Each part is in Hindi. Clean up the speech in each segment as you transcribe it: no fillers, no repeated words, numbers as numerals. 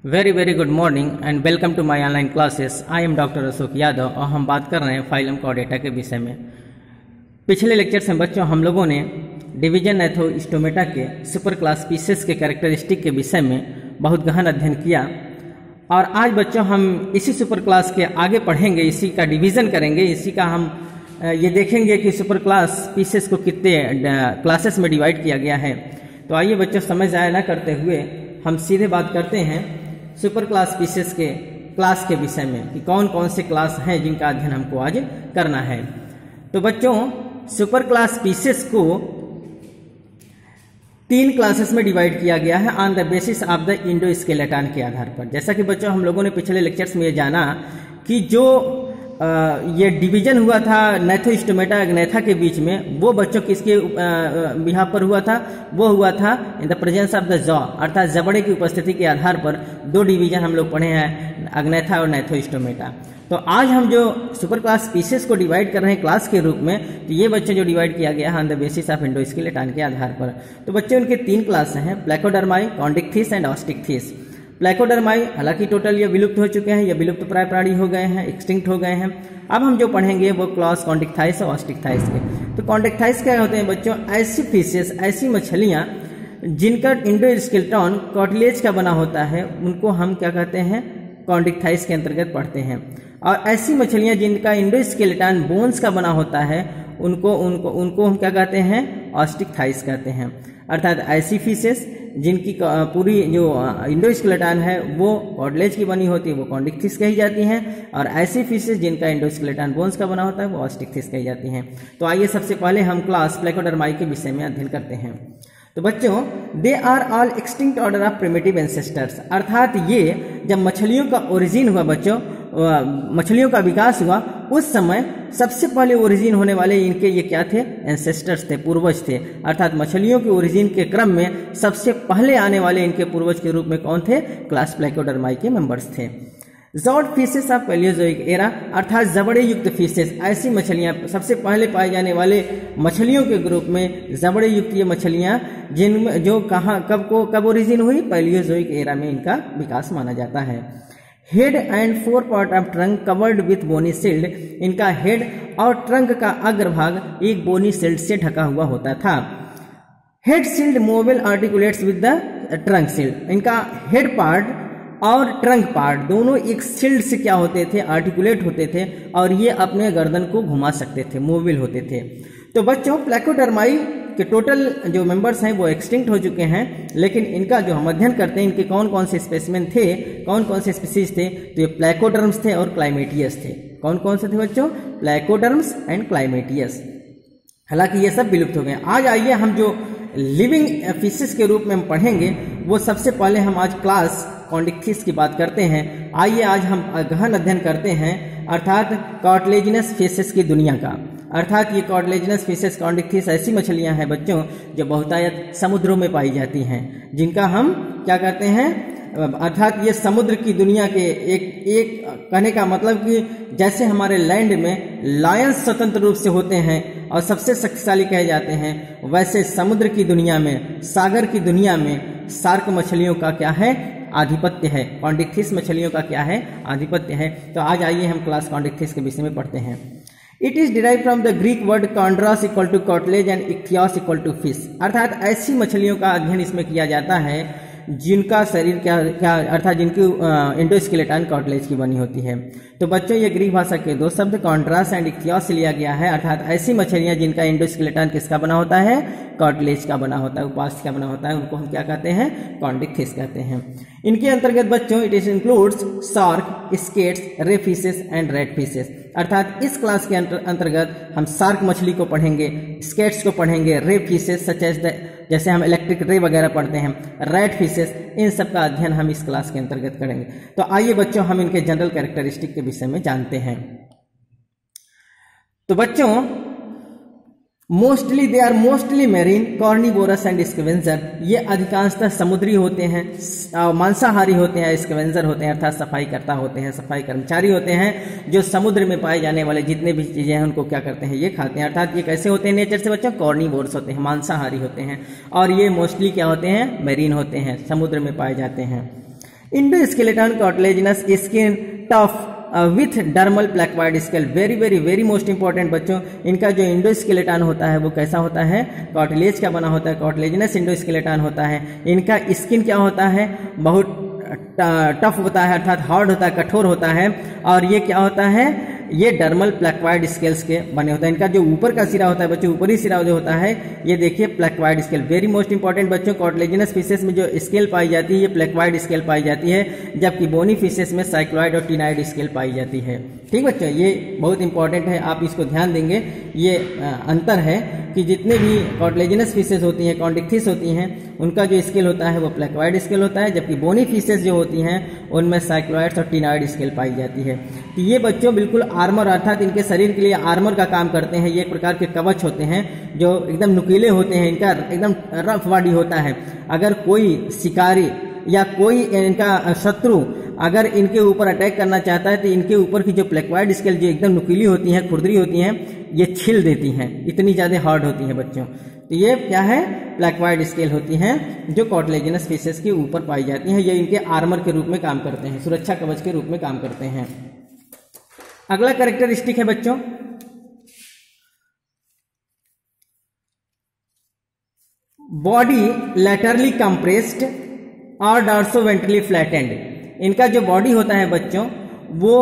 Very good morning and welcome to my online classes. I am doctor Ashok Yadav और हम बात कर रहे हैं फाइलम कॉर्डेटा के विषय में। पिछले लेक्चर से बच्चों हम लोगों ने डिवीजन नेथोस्टोमेटा के सुपर क्लास स्पीसीज के कैरेक्टरिस्टिक के विषय में बहुत गहन अध्ययन किया और आज बच्चों हम इसी सुपर क्लास के आगे पढ़ेंगे, इसी का डिवीज़न करेंगे, इसी का हम ये देखेंगे कि सुपर क्लास स्पीसीज को कितने क्लासेस में डिवाइड किया गया है। तो आइए बच्चों समय ज़ाया न करते हुए हम सीधे बात करते हैं सुपर क्लास स्पीसीज के क्लास के विषय में कि कौन कौन से क्लास हैं जिनका अध्ययन हमको आज करना है। तो बच्चों सुपर क्लास स्पीसीज को 3 क्लासेस में डिवाइड किया गया है on the basis of the endoskeleton के आधार पर। जैसा कि बच्चों हम लोगों ने पिछले लेक्चर्स में ये जाना कि जो ये डिवीजन हुआ था नेथोस्टोमेटा अग्नेथा के बीच में, वो बच्चों किसके बिहार पर हुआ था? वो हुआ था in the presence of the jaw, अर्थात जबड़े की उपस्थिति के आधार पर 2 डिवीजन हम लोग पढ़े हैं, अग्नेथा और नेथोस्टोमेटा। तो आज हम जो सुपर क्लास स्पीसीज को डिवाइड कर रहे हैं क्लास के रूप में, तो ये बच्चे जो डिवाइड किया गया है on the basis of endoskeleton के आधार पर। तो बच्चे उनके 3 क्लास हैं, प्लेकोडर्माई, कॉन्डिक्थिस एंड ऑस्टिक्थिस। प्लेकोडर्माई हालांकि टोटल ये विलुप्त हो चुके हैं, ये विलुप्त प्राय प्राणी हो गए हैं, एक्सटिंक्ट हो गए हैं। अब हम जो पढ़ेंगे वो क्लास कॉन्डिक्थाइस और ऑस्टिक्थाइस के। तो कॉन्डिक्थाइस क्या होते हैं बच्चों? ऐसी फिशेस, ऐसी मछलियां जिनका इंडोस्केलेटन कार्टिलेज का बना होता है, उनको हम क्या कहते हैं? कॉन्डिक्थाइस के अंतर्गत पढ़ते हैं। और ऐसी मछलियां जिनका इंडोस्केलेटन बोन्स का बना होता है, उनको हम क्या कहते हैं? ऑस्टिक्थाइस कहते हैं। अर्थात ऐसी फिशेस जिनकी पूरी जो इंडोस्केलेटन है वो कार्टिलेज की बनी होती है, वो कॉन्डिक्थिस कही जाती हैं, और ऐसी फिशेस जिनका इंडोस्केलेटन बोन्स का बना होता है वो ऑस्टिक्थिस कही जाती हैं। तो आइए सबसे पहले हम क्लास प्लेकोडर्माई के विषय में अध्ययन करते हैं। तो बच्चों they are all extinct order of primitive ancestors, अर्थात ये जब मछलियों का ओरिजिन हुआ बच्चों, मछलियों का विकास हुआ, उस समय सबसे पहले ओरिजिन होने वाले इनके ये क्या थे? एंसेस्टर्स थे, पूर्वज थे। अर्थात मछलियों के ओरिजिन के क्रम में सबसे पहले आने वाले इनके पूर्वज के रूप में कौन थे? क्लास प्लेकोडर्माई के मेंबर्स थे। Jawed fishes of Palaeozoic era, अर्थात जबड़े युक्त फिशेस, ऐसी मछलियां सबसे पहले पाए जाने वाले मछलियों के ग्रुप में जबड़े युक्त ये मछलियां जिनमें जो कहाँ कब ओरिजिन हुई? पैलियोजोइक एरा में इनका विकास माना जाता है। Head and 4 part of trunk covered with bony shield, इनका हेड और ट्रंक का अग्रभाग एक बोनी शिल्ड से ढका हुआ होता था। Head shield movable articulates with the trunk shield, इनका हेड पार्ट और ट्रंक पार्ट दोनों एक शिल्ड से क्या होते थे? आर्टिकुलेट होते थे, और ये अपने गर्दन को घुमा सकते थे, मूवेबल होते थे। तो बच्चों प्लेकोडर्माई के टोटल जो मेंबर्स हैं वो एक्सटिंक्ट हो चुके हैं, लेकिन इनका जो हम अध्ययन करते हैं इनके कौन कौन से स्पेसिमेन थे, कौन कौन से स्पीसीज थे? तो ये प्लेकोडर्म्स थे और क्लाइमेटियस थे। कौन कौन से थे बच्चों? प्लेकोडर्म्स एंड क्लाइमेटियस। हालांकि ये सब विलुप्त हो गए। आज आइए हम जो लिविंग फिशेस के रूप में हम पढ़ेंगे, वो सबसे पहले हम आज क्लास कॉन्डिक्थिस की बात करते हैं। आइए आज हम गहन अध्ययन करते हैं, अर्थात कार्टिलेजिनस फिशेस की दुनिया का। अर्थात ये कार्टिलेजिनस फिशेस कॉन्डिक्थिस ऐसी मछलियां हैं बच्चों जो बहुतायत समुद्रों में पाई जाती हैं, जिनका हम क्या कहते हैं? अर्थात ये समुद्र की दुनिया के एक कहने का मतलब कि जैसे हमारे लैंड में लायंस स्वतंत्र रूप से होते हैं और सबसे शक्तिशाली कहे जाते हैं, वैसे समुद्र की दुनिया में, सागर की दुनिया में शार्क मछलियों का क्या है? आधिपत्य है। कॉन्डिक्थिस मछलियों का क्या है? आधिपत्य है। तो आज आइए हम क्लास कॉन्डिक्थिस के विषय में पढ़ते हैं। It is derive from the Greek word chondros equal to cartilage and ichthyos equal to fish, अर्थात ऐसी मछलियों का अध्ययन इसमें किया जाता है जिनका शरीर क्या अर्थात जिनकी इंडोस्केलेटन कार्टिलेज की बनी होती है। तो बच्चों ये ग्रीक भाषा के 2 शब्द कॉन्ट्रास एंड इक्थियोस से लिया गया है, अर्थात ऐसी मछलियां जिनका इंडोस्केलेटन किसका बना होता है? कार्टिलेज का बना होता है, उपास्थि का बना होता है, उनको हम क्या कहते हैं? कॉन्डिक्थिस कहते हैं। इनके अंतर्गत बच्चों इट इंक्लूड्स शार्क, स्केट्स, रे फिशेस एंड रेड फिशेस, अर्थात इस क्लास के अंतर्गत हम शार्क मछली को पढ़ेंगे, स्केट्स को पढ़ेंगे, रे फिशेस सच एज जैसे हम इलेक्ट्रिक रे वगैरह पढ़ते हैं, रेड फिशेस, इन सब का अध्ययन हम इस क्लास के अंतर्गत करेंगे। तो आइए बच्चों हम इनके जनरल कैरेक्टरिस्टिक के विषय में जानते हैं। तो बच्चों they are mostly marine, carnivorous and scavenger, ये अधिकांशतः समुद्री होते हैं, मांसाहारी होते हैं, स्कैवेंजर होते हैं अर्थात सफाई करता होते हैं, सफाई कर्मचारी होते हैं, जो समुद्र में पाए जाने वाले जितने भी चीजें हैं उनको क्या करते हैं? ये खाते हैं। अर्थात ये कैसे होते हैं नेचर से बच्चों? कॉर्निवोरस होते हैं, मांसाहारी होते हैं, और ये मोस्टली क्या होते हैं? मेरीन होते हैं, समुद्र में पाए जाते हैं। Endoskeleton cartilaginous skin tough with dermal placoid scale, very very very most important बच्चों। इनका जो इंडोस्केलेटन होता है वो कैसा होता है, कार्टिलेज का बना होता है, कार्टिलेजिनस इंडोस्केलेटन होता है। इनका स्किन क्या होता है, बहुत टफ होता है, अर्थात हार्ड होता है, कठोर होता है। और ये क्या होता है, ये डर्मल प्लेक्वाइड स्केल्स के बने होता है। इनका जो ऊपर का सिरा होता है बच्चों, ऊपरी सिरा जो होता है ये देखिए placoid scale, very most important बच्चों। कार्टिलेजिनस फिशेस में जो स्केल पाई जाती है ये प्लेक्वाइड स्केल पाई जाती है, जबकि बोनी फिशेस में साइक्लॉइड और टिनाइड स्केल पाई जाती है। ठीक बच्चों, ये बहुत इंपॉर्टेंट है, आप इसको ध्यान देंगे। ये अंतर है कि जितने भी कार्टिलेजिनस फिशेस होती हैं, कॉन्डिक्थिस होती हैं, उनका जो स्केल होता है वो प्लेक्वाइड स्केल होता है, जबकि बोनी फिशेस जो होती हैं उनमें साइक्लॉइड्स और टिनाइड स्केल पाई जाती है। तो ये बच्चों बिल्कुल आर्मर, अर्थात इनके शरीर के लिए आर्मर का काम करते हैं। ये एक प्रकार के कवच होते हैं जो एकदम नुकीले होते हैं, इनका एकदम रफ बॉडी होता है। अगर कोई शिकारी या कोई इनका शत्रु अगर इनके ऊपर अटैक करना चाहता है तो इनके ऊपर की जो प्लेक्वाइड स्केल जो एकदम नुकीली होती हैं, खुरदरी होती हैं, ये छिल देती हैं, इतनी ज़्यादा हार्ड होती हैं बच्चों। तो ये क्या है, प्लेक्वाइड स्केल होती हैं जो कार्टिलेजिनस फिशेस के ऊपर पाई जाती हैं। ये इनके आर्मर के रूप में काम करते हैं, सुरक्षा कवच के रूप में काम करते हैं। अगला कैरेक्टरिस्टिक है बच्चों बॉडी लैटरली कंप्रेस्ड और डॉर्सोवेंट्रली फ्लैटेंड। इनका जो बॉडी होता है बच्चों वो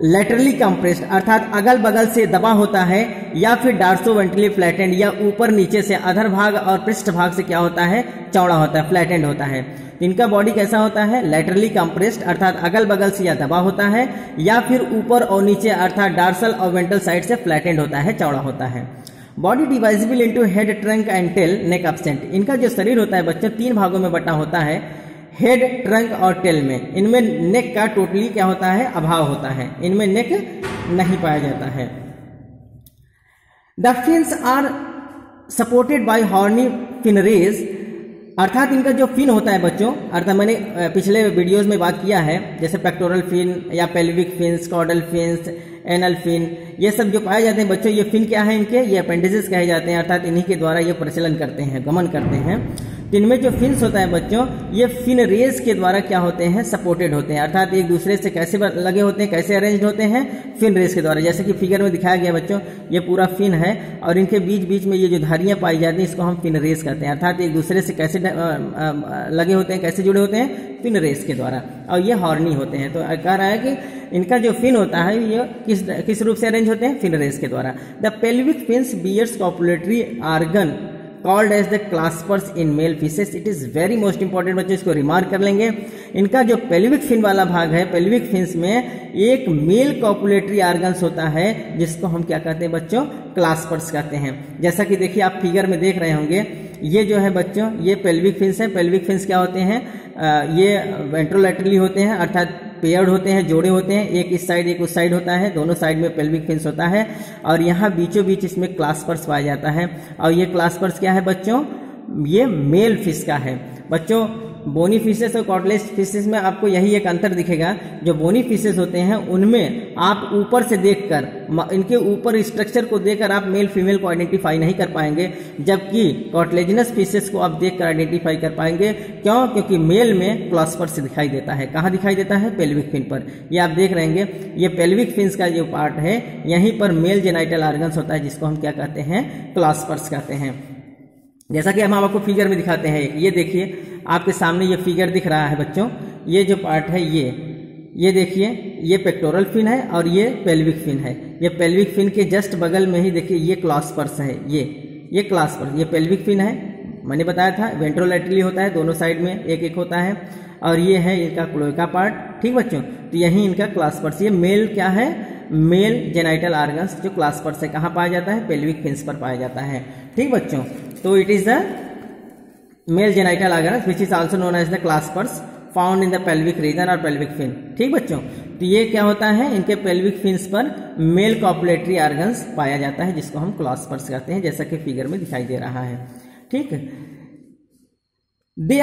लैटरली कंप्रेस्ड अर्थात अगल बगल से दबा होता है, या फिर डॉर्सोवेंट्रली फ्लैटेंड या ऊपर नीचे से अधर भाग और पृष्ठ भाग से क्या होता है, चौड़ा होता है, फ्लैटेंड होता है। इनका बॉडी कैसा होता है, लैटरली कंप्रेस्ड अर्थात अगल बगल से या दबा होता है, या फिर ऊपर और नीचे अर्थात डार्सल और वेंट्रल साइड से फ्लैटेंड होता है, चौड़ा होता है। Body divisible into head, trunk and tail, neck absent. इनका जो शरीर होता है बच्चों 3 भागों में बटा होता है, हेड, ट्रंक और टेल में। इनमें नेक का टोटली क्या होता है, अभाव होता है, इनमें नेक नहीं पाया जाता है। The fins are supported by horny fin rays, अर्थात इनका जो फिन होता है बच्चों, अर्थात मैंने पिछले वीडियोस में बात किया है, जैसे पेक्टोरल फिन या pelvic fins, caudal fins, anal fin, ये सब जो पाए जाते हैं बच्चों, ये फिन क्या है इनके, ये अपेंडिसेस कहे जाते हैं, अर्थात इन्हीं के द्वारा ये प्रचलन करते हैं, गमन करते हैं। इनमें जो फिन्स होता है बच्चों, ये फिन रेज के द्वारा क्या होते हैं, सपोर्टेड होते हैं, अर्थात एक दूसरे से कैसे लगे होते हैं, कैसे अरेंज होते हैं, फिन रेज के द्वारा। जैसे कि फिगर में दिखाया गया बच्चों, ये पूरा फिन है और इनके बीच बीच में ये जो धारियां पाई जाती हैं इसको हम फिन रेज कहते हैं, अर्थात एक दूसरे से कैसे लगे होते हैं, कैसे जुड़े होते हैं, फिन रेज के द्वारा। और ये हॉर्नी होते हैं। तो कह रहा है कि इनका जो फिन होता है ये किस रूप से अरेंज होते हैं, फिन रेज के द्वारा। The pelvic fins bears copulatory organ called as the claspers in male fishes. It is very most important बच्चों, इसको रिमार्क कर लेंगे। इनका जो पेल्विक फिन वाला भाग है, पेल्विक फिन्स में एक मेल कॉपुलेटरी आर्गन्स होता है जिसको हम क्या कहते हैं बच्चों, क्लास्पर्स कहते हैं। जैसा कि देखिए आप फिगर में देख रहे होंगे, ये जो है बच्चों ये पेल्विक फिन्स है। पेल्विक फिन्स क्या होते हैं, ये वेंट्रोलैटरली होते हैं, अर्थात पेयर्ड होते हैं, जोड़े होते हैं, एक इस साइड एक उस साइड होता है, दोनों साइड में पेल्विक फिन्स होता है। और यहाँ बीचों बीच इसमें क्लास्पर्स पाया जाता है। और ये क्लास्पर्स क्या है बच्चों, ये मेल फिश का है बच्चों। बोनी फिशेस और कार्टिलेज फिशेस में आपको यही एक अंतर दिखेगा। जो बोनी फिशेस होते हैं उनमें आप ऊपर से देखकर, इनके ऊपर स्ट्रक्चर को देखकर आप मेल फीमेल को आइडेंटिफाई नहीं कर पाएंगे, जबकि कार्टिलेजिनस फिशेस को आप देखकर आइडेंटिफाई कर पाएंगे। क्यों, क्योंकि मेल में क्लास्पर्स से दिखाई देता है। कहाँ दिखाई देता है, पेल्विक फिन पर। ये आप देख रहेंगे, ये पेल्विक फिन्स का जो पार्ट है यहीं पर मेल जेनाइटल ऑर्गन्स होता है, जिसको हम क्या कहते हैं, क्लास्पर्स कहते हैं। जैसा कि हम आपको फिगर में दिखाते हैं, ये देखिए आपके सामने ये फिगर दिख रहा है बच्चों। ये जो पार्ट है ये देखिए, ये पेक्टोरल फिन है और ये पेल्विक फिन है। ये पेल्विक फिन के जस्ट बगल में ही देखिए ये क्लास्पर्स है, ये क्लास्पर्स, ये पेल्विक फिन है। मैंने बताया था वेंट्रोलैटरली होता है, दोनों साइड में एक एक होता है। और ये है इनका क्लोएका पार्ट। ठीक बच्चों, तो यही इनका क्लास्पर्स। ये मेल क्या है, मेल जेनाइटल ऑर्गन्स जो क्लास्पर्स है, कहाँ पाया जाता है, पेल्विक फिन्स पर पाया जाता है। ठीक बच्चों, तो it is the male genital organs which is also known as the claspers found in the pelvic region और पेल्विक फिन। ठीक बच्चों, तो ये क्या होता है, इनके पेल्विक फिन्स पर मेल कॉपुलेटरी ऑर्गन्स पाया जाता है, जिसको हम क्लास्पर्स कहते हैं, जैसा कि फिगर में दिखाई दे रहा है। ठीक, there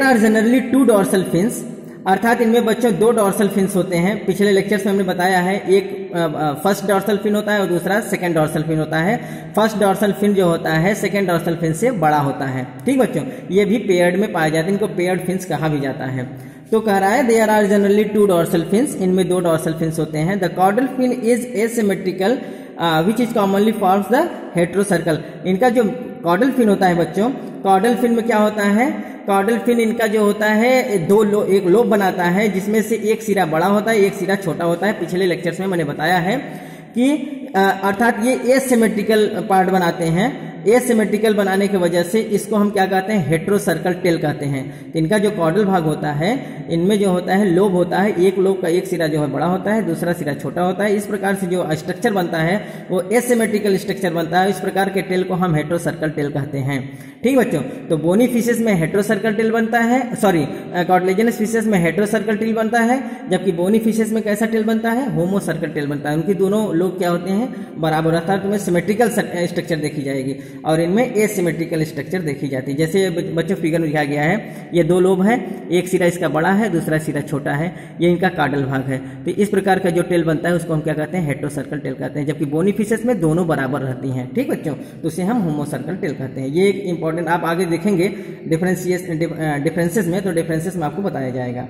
are generally two dorsal fins अर्थात इनमें बच्चों दो डॉर्सल फिन्स होते हैं। पिछले लेक्चर्स में हमने बताया है, एक फर्स्ट डॉर्सल फिन होता है और दूसरा सेकंड डॉर्सल फिन होता है। फर्स्ट डॉर्सल फिन जो होता है सेकंड डॉर्सल फिन से बड़ा होता है। ठीक बच्चों, ये भी पेयर्ड में पाए जाते हैं, इनको पेयर्ड फिन्स कहा भी जाता है। तो कह रहा है there are generally 2 dorsal fins, इनमें 2 डॉर्सल फिन्स होते हैं। The caudal fin is asymmetrical which is commonly forms the heterocercal. इनका जो कॉर्डल फिन होता है बच्चों, कॉर्डल फिन में क्या होता है, कॉर्डल फिन इनका जो होता है एक लोब बनाता है, जिसमें से एक सिरा बड़ा होता है, एक सिरा छोटा होता है। पिछले लेक्चर्स में मैंने बताया है कि अर्थात ये एसिमेट्रिकल पार्ट बनाते हैं। एसिमेट्रिकल बनाने की वजह से इसको हम क्या कहते हैं, हेट्रोसर्कल टेल कहते हैं। इनका जो कॉर्डल भाग होता है, इनमें जो होता है लोब होता है, एक लोब का एक सिरा जो है बड़ा होता है, दूसरा सिरा छोटा होता है। इस प्रकार से जो स्ट्रक्चर बनता है वो एसिमेट्रिकल स्ट्रक्चर बनता है। इस प्रकार के टेल को हम हेट्रोसर्कल टेल कहते हैं। ठीक बच्चों, तो बोनी फिशेस में हेट्रोसर्कल टेल बनता है, सॉरी कार्टिलेजिनस फिशेस में हेट्रोसर्कल टेल बनता है, जबकि बोनी फिशेस में कैसा टेल बनता है, होमोसर्कल टेल बनता है। उनकी दोनों लोब क्या होते हैं, बराबर, अर्थात तुम्हें सिमेट्रिकल स्ट्रक्चर देखी जाएगी और इनमें एसिमेट्रिकल स्ट्रक्चर देखी जाती है। जैसे बच्चों फिगर में दिखाया गया है, ये 2 लोब है, एक सिरा इसका बड़ा है, दूसरा सिरा छोटा है, ये इनका कॉर्डल भाग है। तो इस प्रकार का जो टेल बनता है उसको हम क्या कहते हैं, हेट्रोसर्कल टेल कहते हैं। जबकि बोनी फिशेस में दोनों बराबर रहती हैं। ठीक बच्चों, तो उसे हम होमोसर्कल टेल कहते हैं। ये एक इंपॉर्टेंट, आप आगे देखेंगे डिफरेंसेस में, तो डिफरेंसेस में आपको बताया जाएगा।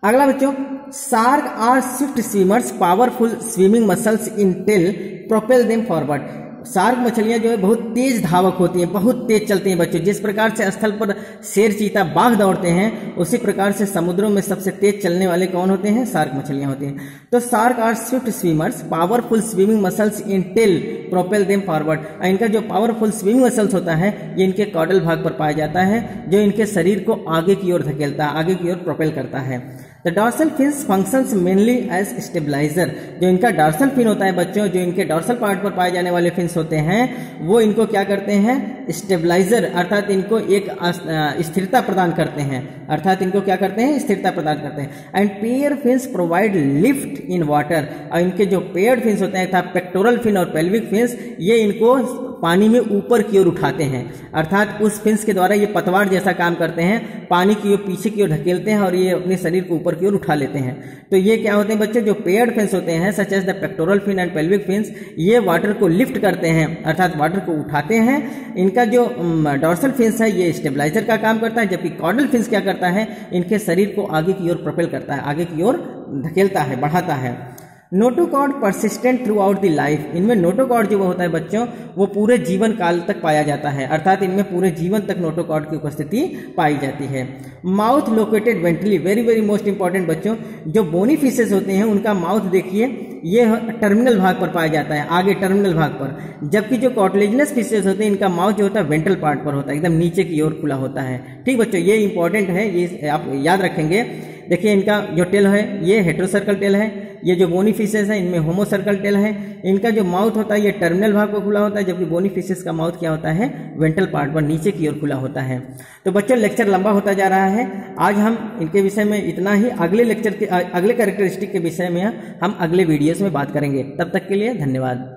अगला बच्चों, shark are swift swimmers, powerful swimming muscles in tail propel them forward. Shark मछलियां जो है बहुत तेज धावक होती हैं, बहुत तेज चलती हैं बच्चों। जिस प्रकार से स्थल पर शेर, चीता, बाघ दौड़ते हैं, उसी प्रकार से समुद्रों में सबसे तेज चलने वाले कौन होते हैं, शार्क मछलियां होती हैं। तो shark are swift swimmers, powerful swimming muscles in tail propel them forward. इनका जो पावरफुल स्विमिंग मसल्स होता है ये इनके कॉर्डल भाग पर पाया जाता है, जो इनके शरीर को आगे की ओर धकेलता है, आगे की ओर प्रोपेल करता है। The dorsal fins functions mainly as stabiliser. जो इनका डॉर्सल फिन होता है बच्चों, जो इनके डॉर्सल पार्ट पर पाए जाने वाले फिन्स होते हैं, वो इनको क्या करते हैं, स्टेबलाइजर, अर्थात इनको एक स्थिरता प्रदान करते हैं। अर्थात इनको क्या करते हैं, स्थिरता प्रदान करते हैं। And pair fins provide lift in water. और इनके जो पेयर्ड फिन्स होते हैं, अर्थात पेक्टोरल फिन और पेल्विक फिन्स, ये इनको पानी में ऊपर की ओर उठाते हैं। अर्थात उस फिन्स के द्वारा ये पतवार जैसा काम करते हैं, पानी की ओर पीछे की ओर ढकेलते हैं और ये अपने शरीर को ऊपर की ओर उठा लेते हैं। तो ये क्या होते हैं बच्चों, जो पेयर्ड फिन्स होते हैं such as the pectoral fin and pelvic fins, ये वाटर को लिफ्ट करते हैं, अर्थात वाटर को उठाते हैं। इनका जो डॉर्सल फिन्स है ये स्टेबलाइजर का काम करता है, जबकि कॉर्डल फिन्स क्या करता है, इनके शरीर को आगे की ओर प्रोपेल करता है, आगे की ओर धकेलता है, बढ़ाता है। Notochord persistent through out the life. इनमें नोटोकॉर्ड जो होता है बच्चों, वो पूरे जीवन काल तक पाया जाता है, अर्थात इनमें पूरे जीवन तक नोटोकॉर्ड की उपस्थिति पाई जाती है। Mouth located ventrally, very very most important बच्चों, जो बोनी फिशेस होते हैं उनका माउथ देखिए, ये टर्मिनल भाग पर पाया जाता है, आगे टर्मिनल भाग पर। जबकि जो कार्टिलेजिनस फिशेस होते हैं, इनका माउथ जो होता है वेंट्रल पार्ट पर होता है, एकदम नीचे की ओर खुला होता है। ठीक बच्चों, ये इंपॉर्टेंट है, ये आप याद रखेंगे। देखिए इनका जो टेल है ये हेट्रोसर्कल टेल है, ये जो बोनी फिशेस है इनमें होमोसर्कल टेल है। इनका जो माउथ होता है ये टर्मिनल भाग पर खुला होता है, जबकि बोनी फिशेस का माउथ क्या होता है, वेंट्रल पार्ट पर नीचे की ओर खुला होता है। तो बच्चों लेक्चर लंबा होता जा रहा है, आज हम इनके विषय में इतना ही। अगले लेक्चर के अगले कैरेक्टरिस्टिक के विषय में हम अगले वीडियोस में बात करेंगे। तब तक के लिए धन्यवाद।